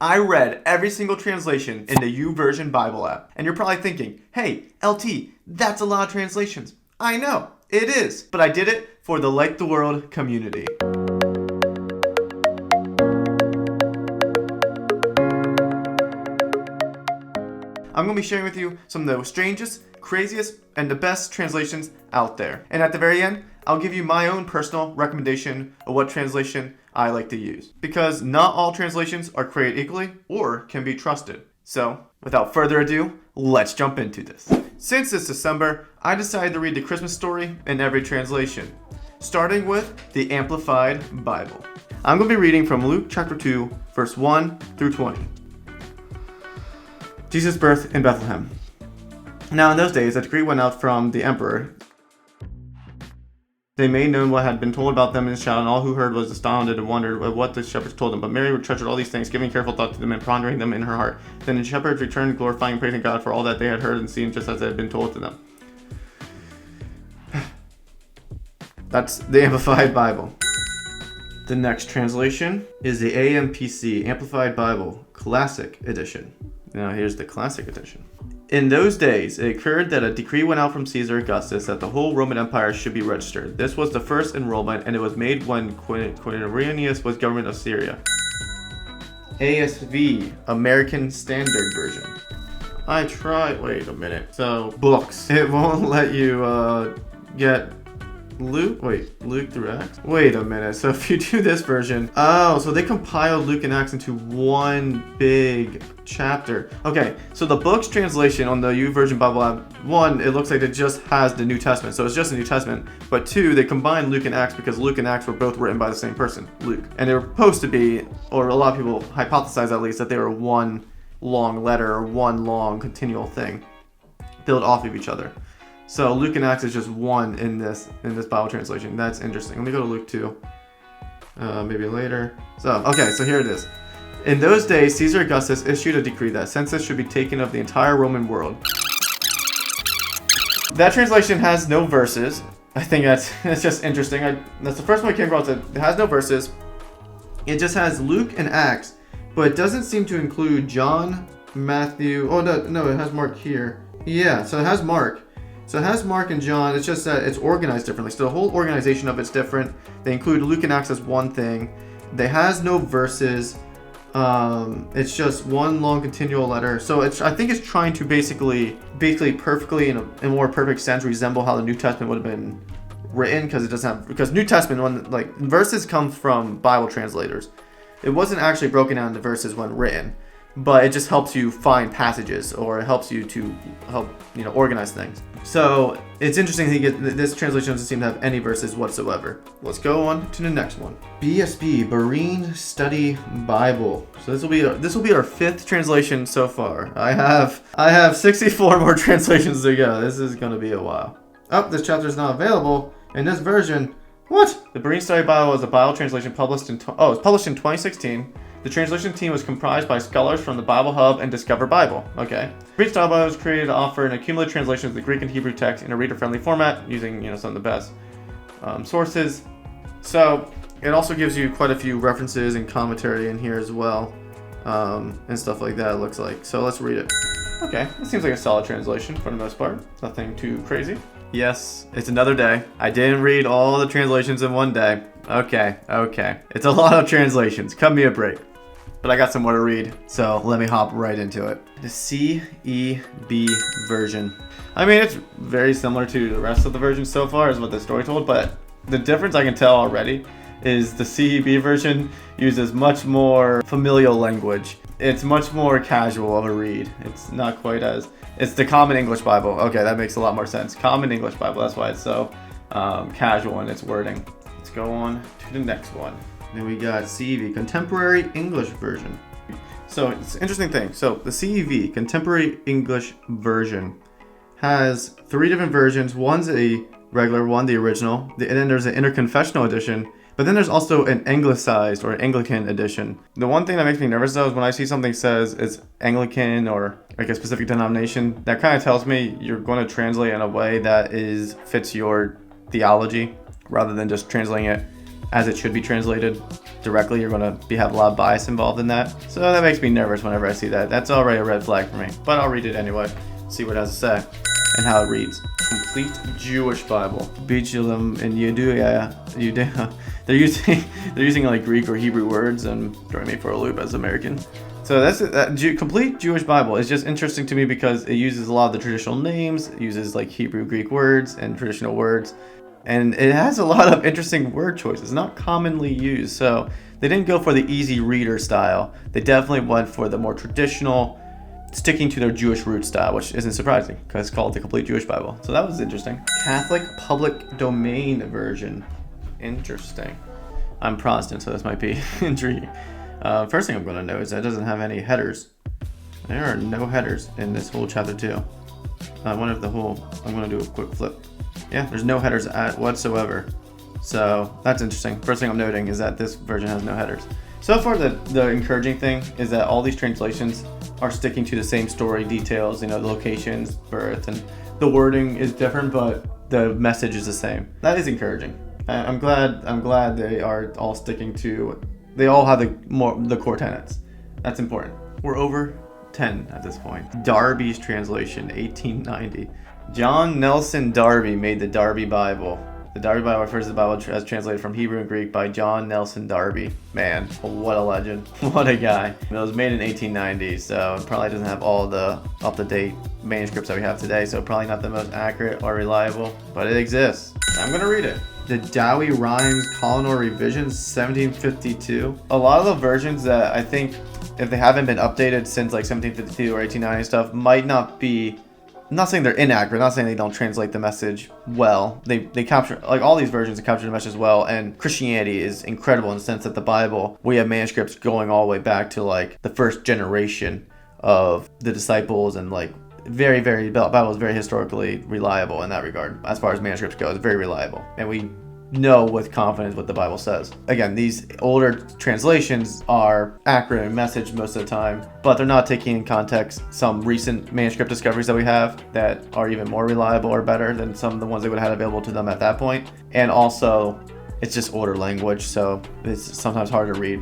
I read every single translation in the YouVersion Bible app. And you're probably thinking, hey, LT, that's a lot of translations. I know, it is. But I did it for the Like the World community. I'm going to be sharing with you some of the strangest, craziest, and the best translations out there. And at the very end, I'll give you my own personal recommendation of what translation I like to use. Because not all translations are created equally or can be trusted. So, without further ado, let's jump into this. Since it's December, I decided to read the Christmas story in every translation, starting with the Amplified Bible. I'm going to be reading from Luke chapter 2, verse 1 through 20. Jesus' birth in Bethlehem. Now in those days, a decree went out from the emperor. They made known what had been told about them in the child, and all who heard was astounded and wondered at what the shepherds told them. But Mary treasured all these things, giving careful thought to them and pondering them in her heart. Then the shepherds returned, glorifying and praising God for all that they had heard and seen, just as it had been told to them. That's the Amplified Bible. The next translation is the AMPC, Amplified Bible, Classic Edition. Now here's the Classic Edition. In those days, it occurred that a decree went out from Caesar Augustus that the whole Roman Empire should be registered. This was the first enrollment, and it was made when Quirinius was government of Syria. ASV, American Standard Version. I tried. Wait a minute. So, books. It won't let you get Luke through Acts? Wait a minute. So if you do this version, so they compiled Luke and Acts into one big chapter. Okay, so the book's translation on the YouVersion Bible app, one, it looks like it just has the New Testament, so it's just the New Testament. But two, they combined Luke and Acts because Luke and Acts were both written by the same person, Luke. And they were supposed to be, or a lot of people hypothesize at least, that they were one long letter or one long continual thing built off of each other. So Luke and Acts is just one in this Bible translation. That's interesting. Let me go to Luke 2. Maybe later. So here it is. In those days, Caesar Augustus issued a decree that census should be taken of the entire Roman world. That translation has no verses. I think that's just interesting. That's the first one I came across. It has no verses. It just has Luke and Acts, but it doesn't seem to include John, Matthew. Oh no, it has Mark here. Yeah, so it has Mark. So it has Mark and John, it's just that it's organized differently. So the whole organization of it's different. They include Luke and Acts as one thing. They has no verses. It's just one long continual letter. So I think it's trying to basically perfectly in a more perfect sense resemble how the New Testament would have been written, because New Testament verses come from Bible translators. It wasn't actually broken down into verses when written. But it just helps you find passages, or it helps you to organize things. So it's interesting that this translation doesn't seem to have any verses whatsoever. Let's go on to the next one. BSB, Berean Study Bible. So this will be our fifth translation so far. I have 64 more translations to go. This is going to be a while. Oh, this chapter is not available in this version. What? The Berean Study Bible is a Bible translation published in 2016. The translation team was comprised by scholars from the Bible Hub and Discover Bible. Okay. Berean Study Bible was created to offer an accumulated translation of the Greek and Hebrew text in a reader-friendly format using some of the best sources. So it also gives you quite a few references and commentary in here as well, and stuff like that. It looks like. So let's read it. Okay, it seems like a solid translation for the most part. Nothing too crazy. Yes, it's another day. I didn't read all the translations in one day. Okay. It's a lot of translations. Cut me a break. But I got some more to read, so let me hop right into it. The CEB version. I mean, it's very similar to the rest of the version so far, is what the story told, but the difference I can tell already is the CEB version uses much more familial language. It's much more casual of a read. It's not quite as... It's the Common English Bible. Okay, that makes a lot more sense. Common English Bible, that's why it's so casual in its wording. Let's go on to the next one. Then we got CEV, Contemporary English Version. So it's an interesting thing. So the CEV, Contemporary English Version, has three different versions. One's a regular one, the original, and then there's an interconfessional edition, but then there's also an anglicized or Anglican edition. The one thing that makes me nervous though is when I see something says it's Anglican or like a specific denomination, that kind of tells me you're going to translate in a way that fits your theology rather than just translating it as it should be translated directly, you're going to have a lot of bias involved in that. So that makes me nervous whenever I see that. That's already a red flag for me. But I'll read it anyway, see what it has to say and how it reads. Complete Jewish Bible. Beachulim and Judea. They're using like Greek or Hebrew words and throwing me for a loop as American. So that's Complete Jewish Bible is just interesting to me because it uses a lot of the traditional names, it uses like Hebrew, Greek words and traditional words, and it has a lot of interesting word choices, not commonly used. So they didn't go for the easy reader style. They definitely went for the more traditional, sticking to their Jewish root style, which isn't surprising because it's called the Complete Jewish Bible. So that was interesting. Catholic Public Domain version. Interesting. I'm Protestant, so this might be intriguing. First thing I'm going to note is that it doesn't have any headers. There are no headers in this whole chapter 2. I'm going to do a quick flip. Yeah, there's no headers whatsoever. So that's interesting. First thing I'm noting is that this version has no headers. So far, the encouraging thing is that all these translations are sticking to the same story details, the locations, birth, and the wording is different, but the message is the same. That is encouraging. I'm glad they are all sticking to. They all have the core tenets. That's important. We're over 10 at this point. Darby's translation, 1890. John Nelson Darby made the Darby Bible. The Darby Bible refers to the Bible as translated from Hebrew and Greek by John Nelson Darby. Man, what a legend. What a guy. It was made in 1890, so it probably doesn't have all the up-to-date manuscripts that we have today, so probably not the most accurate or reliable, but it exists. I'm going to read it. The Dowie Rhymes Colonel Revision, 1752. A lot of the versions that I think, if they haven't been updated since like 1752 or 1890 stuff, might not be. I'm not saying they're inaccurate. I'm not saying they don't translate the message well. They capture, like all these versions, capture the message well. And Christianity is incredible in the sense that the Bible, we have manuscripts going all the way back to like the first generation of the disciples, and like the Bible is very historically reliable in that regard. As far as manuscripts go, it's very reliable, and we know with confidence what the Bible says. Again, these older translations are accurate in message most of the time, but they're not taking in context some recent manuscript discoveries that we have that are even more reliable or better than some of the ones they would have had available to them at that point. And also, it's just older language, so it's sometimes hard to read.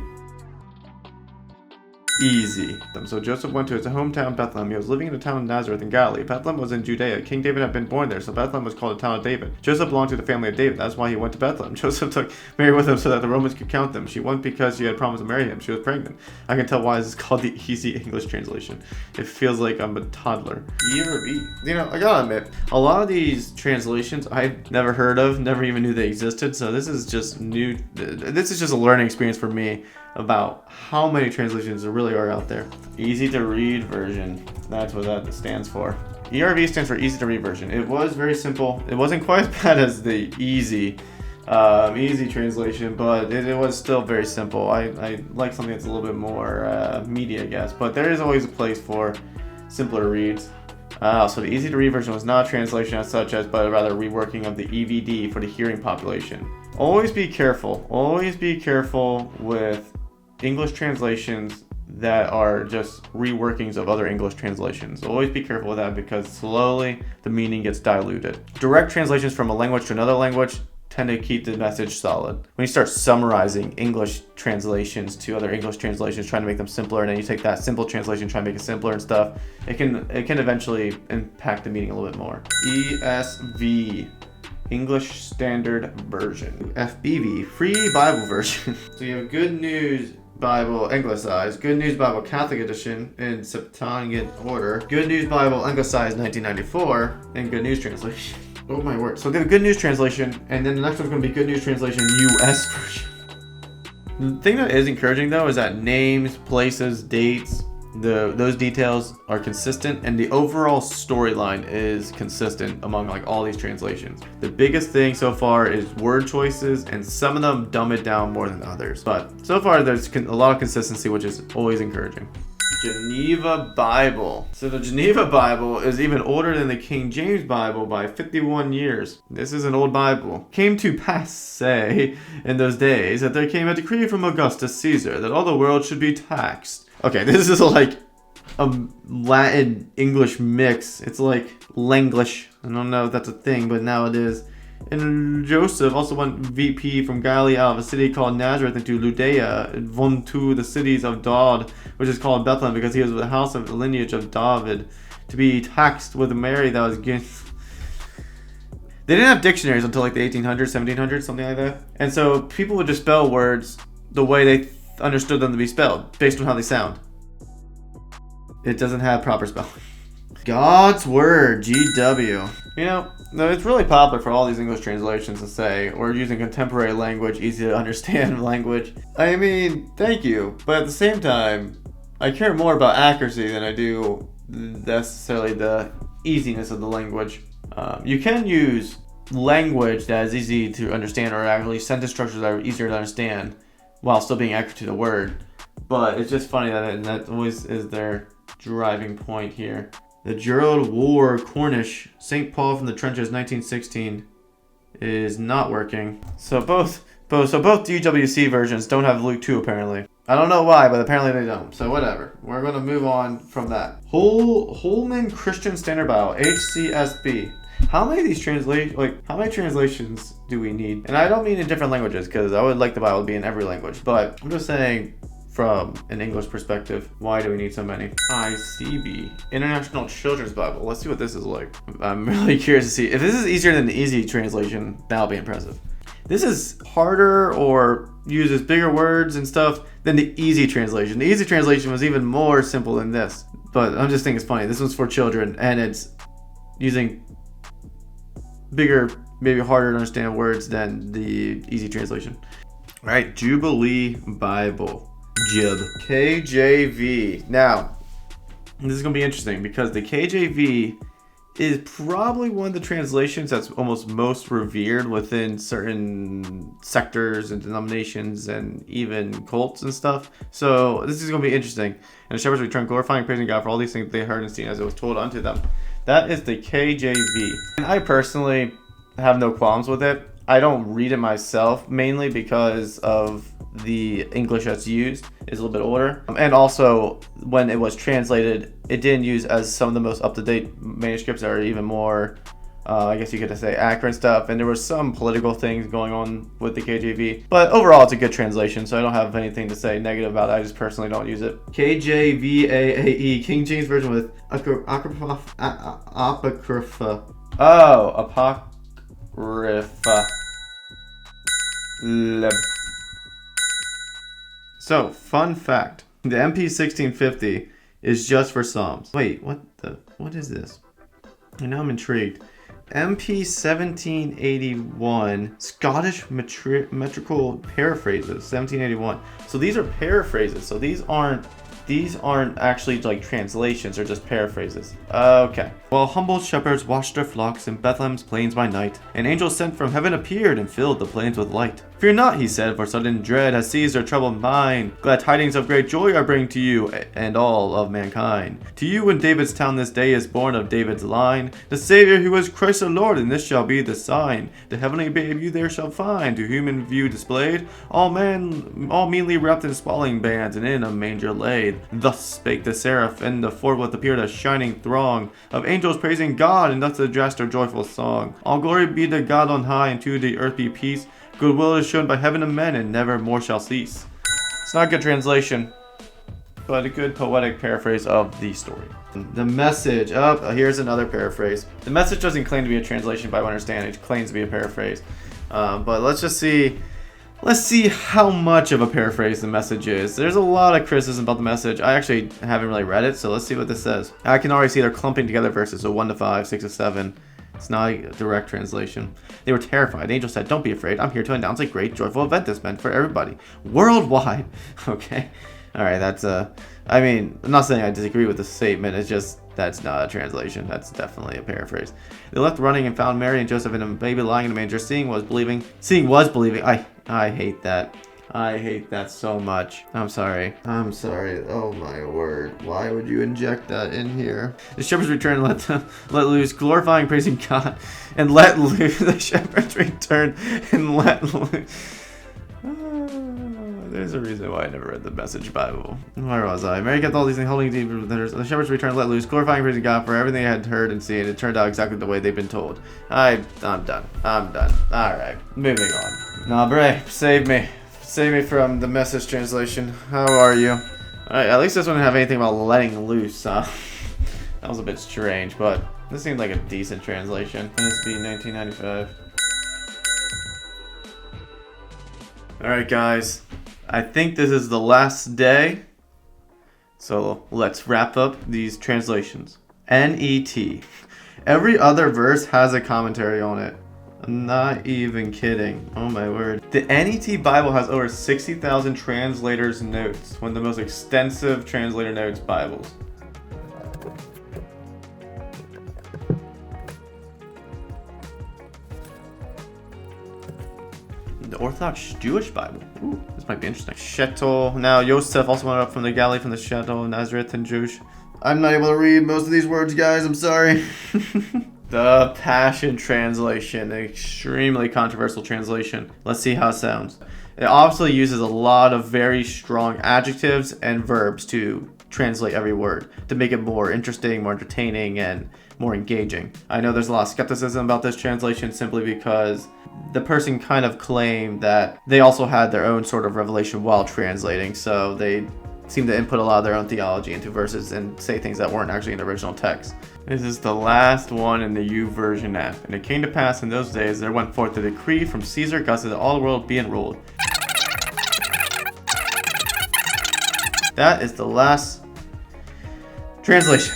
Easy. So Joseph went to his hometown Bethlehem. He was living in the town of Nazareth in Galilee. Bethlehem was in Judea. King David had been born there, so Bethlehem was called the town of David. Joseph belonged to the family of David. That's why he went to Bethlehem. Joseph took Mary with him so that the Romans could count them. She went because she had promised to marry him. She was pregnant. I can tell why this is called the easy English translation. It feels like I'm a toddler. I gotta admit, a lot of these translations I've never heard of, never even knew they existed, so this is just new. This is just a learning experience for me about how many translations there really are out there. Easy to read version. That's what that stands for. ERV stands for easy to read version. It was very simple. It wasn't quite as bad as the easy translation, but it was still very simple. I like something that's a little bit more meaty, I guess. But there is always a place for simpler reads. So the easy to read version was not a translation as such, but rather a reworking of the EVD for the hearing population. Always be careful. Always be careful with English translations that are just reworkings of other English translations. Always be careful with that because slowly the meaning gets diluted. Direct translations from a language to another language tend to keep the message solid. When you start summarizing English translations to other English translations, trying to make them simpler, and then you take that simple translation, try to make it simpler and stuff, it can eventually impact the meaning a little bit more. ESV. English Standard Version. FBV, Free Bible Version. So you have Good News Bible Anglicized, Good News Bible Catholic Edition in Septuagint order, Good News Bible Anglicized 1994, and Good News Translation. Oh my word. So they have a Good News Translation, and then the next one's going to be Good News Translation US version. The thing that is encouraging though is that names, places, dates, those details are consistent, and the overall storyline is consistent among like all these translations. The biggest thing so far is word choices, and some of them dumb it down more than others. But so far there's a lot of consistency, which is always encouraging. Geneva Bible. So the Geneva Bible is even older than the King James Bible by 51 years. This is an old Bible. Came to pass, say, in those days that there came a decree from Augustus Caesar that all the world should be taxed. Okay, this is like a Latin English mix. It's like Langlish. I don't know if that's a thing, but now it is. And Joseph also went VP from Galilee out of a city called Nazareth into Judea, and to the cities of Daud, which is called Bethlehem, because he was the house of the lineage of David, to be taxed with Mary that was given. They didn't have dictionaries until like the 1800s, 1700s, something like that. And so people would just spell words the way they understood them to be spelled, based on how they sound. It doesn't have proper spelling. God's Word, GW. You know, it's really popular for all these English translations to say, we're using contemporary language, easy to understand language. I mean, thank you. But at the same time, I care more about accuracy than I do necessarily the easiness of the language. You can use language that is easy to understand, or actually sentence structures that are easier to understand while still being accurate to the word. But it's just funny that always is their driving point here. The Gerald War Cornish St. Paul from the Trenches 1916 is not working. So both DWC versions don't have Luke 2 apparently. I don't know why, but apparently they don't. So whatever. We're going to move on from that. Holman Christian Standard Bible, HCSB. How many of these how many translations do we need? And I don't mean in different languages, because I would like the Bible to be in every language. But I'm just saying, from an English perspective, why do we need so many? ICB, International Children's Bible. Let's see what this is like. I'm really curious to see. If this is easier than the easy translation, that'll be impressive. This is harder or uses bigger words and stuff than the easy translation. The easy translation was even more simple than this. But I'm just thinking it's funny. This one's for children, and it's using bigger, maybe harder to understand words than the easy translation. All right, Jubilee Bible. Jib. KJV. Now, this is going to be interesting because the KJV is probably one of the translations that's almost most revered within certain sectors and denominations and even cults and stuff. So this is going to be interesting. And the shepherds returned, glorifying and praising God for all these things they heard and seen as it was told unto them. That is the KJV. And I personally have no qualms with it. I don't read it myself, mainly because of the English that's used is a little bit older. And also, when it was translated, it didn't use as some of the most up-to-date manuscripts that are even more, I guess you could say, accurate stuff. And there were some political things going on with the KJV. But overall, it's a good translation, so I don't have anything to say negative about it. I just personally don't use it. KJVAAE, King James Version with apocrypha. Oh, apocrypha. So, fun fact. The MP 1650 is just for Psalms. Wait, what is this? And now I'm intrigued. MP 1781, Scottish metrical paraphrases, 1781. So these are paraphrases. So these aren't actually like translations, they're just paraphrases. Okay. While humble shepherds watched their flocks in Bethlehem's plains by night, an angel sent from heaven appeared and filled the plains with light. Fear not, he said, for sudden dread has seized their troubled mind. Glad tidings of great joy I bring to you and all of mankind. To you in David's town this day is born of David's line the Savior who is Christ the Lord, and this shall be the sign. The heavenly babe you there shall find, to human view displayed, all meanly wrapped in swaddling bands and in a manger laid. Thus spake the seraph, and the forthwith appeared a shining throng of angels praising God, and thus addressed their joyful song. All glory be to God on high, and to the earth be peace. Goodwill is shown by heaven and men, and never more shall cease. It's not a good translation, but a good poetic paraphrase of the story. The Message. Here's another paraphrase. The Message doesn't claim to be a translation, but I understand it claims to be a paraphrase. But let's just see. Let's see how much of a paraphrase the Message is. There's a lot of criticism about the Message. I actually haven't really read it, so let's see what this says. I can already see they're clumping together verses, so 1 to 5, 6 to 7. It's not a direct translation. They were terrified. The angel said, "Don't be afraid. I'm here to announce a great, joyful event that's meant for everybody. Worldwide." Okay. All right, that's, I mean, I'm not saying I disagree with the statement. It's just, that's not a translation. That's definitely a paraphrase. They left running and found Mary and Joseph and a baby lying in a manger. Seeing was believing. I hate that. I hate that so much. I'm sorry. Oh my word. Why would you inject that in here? The shepherds returned and let loose, glorifying, praising God, and let loose. The shepherds returned and let loose. There's a reason why I never read the Message Bible. Where was I? Mary kept all these things holding deep. The shepherds returned, let loose, glorifying, praising God for everything they had heard and seen. It turned out exactly the way they'd been told. I'm done. Alright, moving on. Nah, Bray, save me. Save me from the Message translation. How are you? Alright, at least this one didn't have anything about letting loose, huh? That was a bit strange, but this seemed like a decent translation. NSB 1995. Alright guys, I think this is the last day, so let's wrap up these translations. N-E-T. Every other verse has a commentary on it. I'm not even kidding. Oh my word. The N-E-T Bible has over 60,000 translators' notes, one of the most extensive translator notes Bibles. The Orthodox Jewish Bible. Ooh, this might be interesting. Shetel. Now, Yosef also went up from the Galilee from the Shetel, Nazareth, and Jewish. I'm not able to read most of these words, guys. I'm sorry. The Passion Translation. An extremely controversial translation. Let's see how it sounds. It obviously uses a lot of very strong adjectives and verbs to translate every word to make it more interesting, more entertaining, and more engaging. I know there's a lot of skepticism about this translation simply because the person kind of claimed that they also had their own sort of revelation while translating, so they seem to input a lot of their own theology into verses and say things that weren't actually in the original text. This is the last one in the YouVersion app. And it came to pass in those days there went forth a decree from Caesar Augustus that all the world be enrolled. That is the last translation.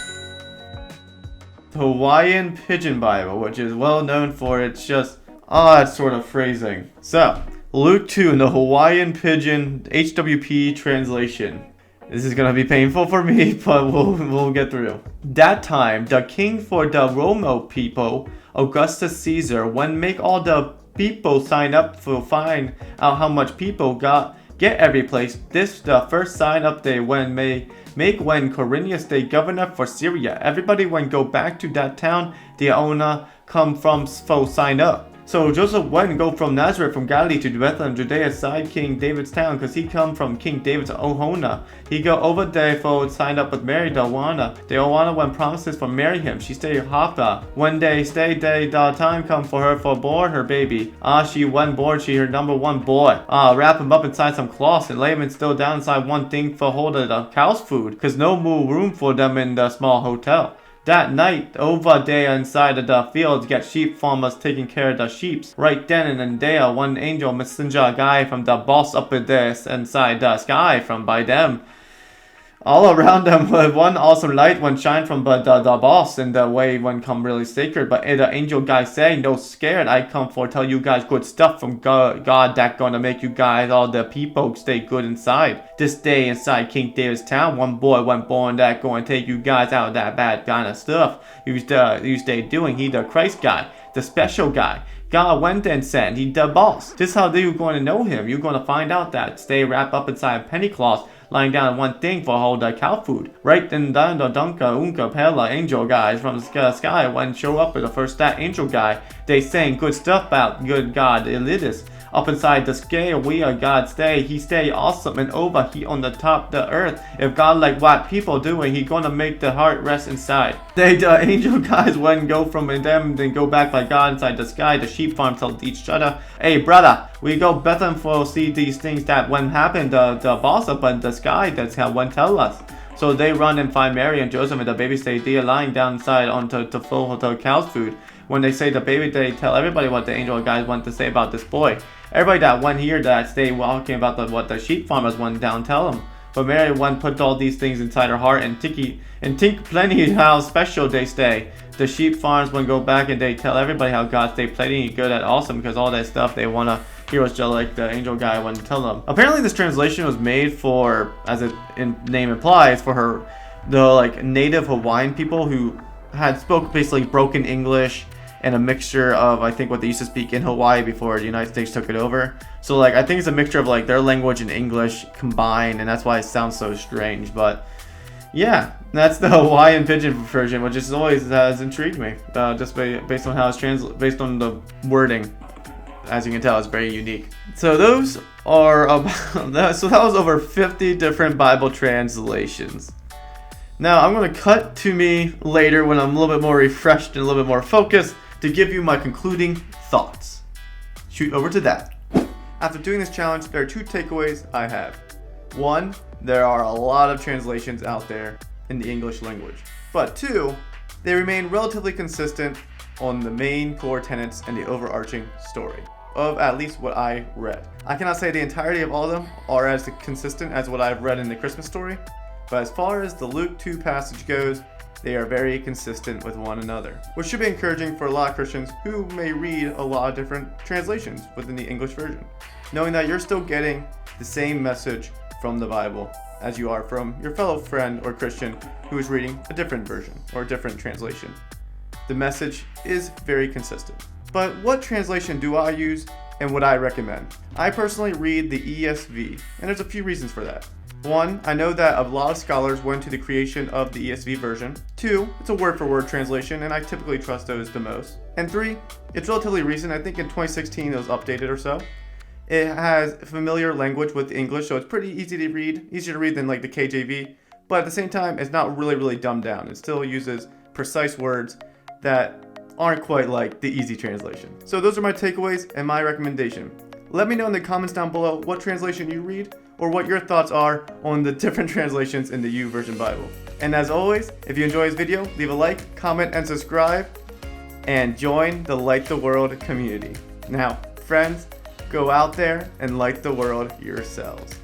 The Hawaiian Pidgin Bible, which is well known for its just odd sort of phrasing. So, Luke 2 in the Hawaiian Pidgin HWP translation. This is gonna be painful for me, but we'll get through. That time, the king for the Romo people, Augustus Caesar, when make all the people sign up for find out how much people get every place. This the first sign up they when make when Quirinius the governor for Syria. Everybody when go back to that town, the owner come from for sign up. So Joseph went and go from Nazareth from Galilee to Bethlehem, Judea, side King David's town, cause he come from King David's Ohona. He go over there for sign up with Mary the Owana. The Owana when promises for marry him, she stay Hapa. When they stay, the time come for her for born her baby. She went born, she her number one boy. Wrap him up inside some cloths and lay him still down inside one thing for hold of the cow's food, cause no more room for them in the small hotel. That night, over there inside of the fields, get sheep farmers taking care of the sheeps. Right then and there, one angel messenger guy from the boss up there inside the sky from by them. All around them, one awesome light when shine from the boss in the way when come really sacred. But the angel guy say, no scared, I come for tell you guys good stuff from God that gonna make you guys, all the people, stay good inside. This day inside King David's town, one boy went born that going to take you guys out of that bad kind of stuff you stay doing. He the Christ guy, the special guy. God went and sent, he the boss. This how you going to know him. You're going to find out that stay wrapped up inside a penny cloth, lying down one thing for hold the cow food. Right then down the Dunka Unka Pella angel guys from the sky when show up with the first that angel guy. They saying good stuff about good God Elidis. Up inside the scale we are God stay. He stay awesome and over he on the top the earth. If God like what people doing, he gonna make the heart rest inside. They the angel guys when go from them then go back by God inside the sky. The sheep farm tell each other, hey brother, we go Bethlehem for see these things that when happened the boss up in the sky. That's how one tell us. So they run and find Mary and Joseph and the baby stay there lying down inside onto the full of the cow's food. When they say the baby, they tell everybody what the angel guys want to say about this boy. Everybody that went here that stay walking about what the sheep farmers went down tell them. But Mary one put all these things inside her heart and think plenty how special they stay. The sheep farms one go back and they tell everybody how God stay plenty good at awesome because all that stuff they wanna hear was just like the angel guy wanted to tell them. Apparently this translation was made for, as its name implies, for the like native Hawaiian people who had spoke basically broken English and a mixture of I think what they used to speak in Hawaii before the United States took it over. So like I think it's a mixture of like their language and English combined, and that's why it sounds so strange. But yeah, that's the Hawaiian Pidgin version, which is always has intrigued me, just based on how it's based on the wording. as you can tell, it's very unique. So those are about, so that was over 50 different Bible translations. Now I'm going to cut to me later when I'm a little bit more refreshed and a little bit more focused to give you my concluding thoughts. Shoot over to that. After doing this challenge, there are 2 takeaways I have. 1, there are a lot of translations out there in the English language. But 2, they remain relatively consistent on the main core tenets and the overarching story of at least what I read. I cannot say the entirety of all of them are as consistent as what I've read in the Christmas story, but as far as the Luke 2 passage goes, they are very consistent with one another, which should be encouraging for a lot of Christians who may read a lot of different translations within the English version, knowing that you're still getting the same message from the Bible as you are from your fellow friend or Christian who is reading a different version or a different translation. The message is very consistent. But what translation do I use and would I recommend? I personally read the ESV, and there's a few reasons for that. 1, I know that a lot of scholars went to the creation of the ESV version. 2, it's a word-for-word translation, and I typically trust those the most. And 3, it's relatively recent. I think in 2016 it was updated or so. It has familiar language with English, so it's pretty easy to read, easier to read than like the KJV. But at the same time, it's not really dumbed down. It still uses precise words that aren't quite like the easy translation. So those are my takeaways and my recommendation. Let me know in the comments down below what translation you read or what your thoughts are on the different translations in the YouVersion Bible. And as always, if you enjoy this video, leave a like, comment, and subscribe, and join the Light the World community. Now, friends, go out there and light the world yourselves.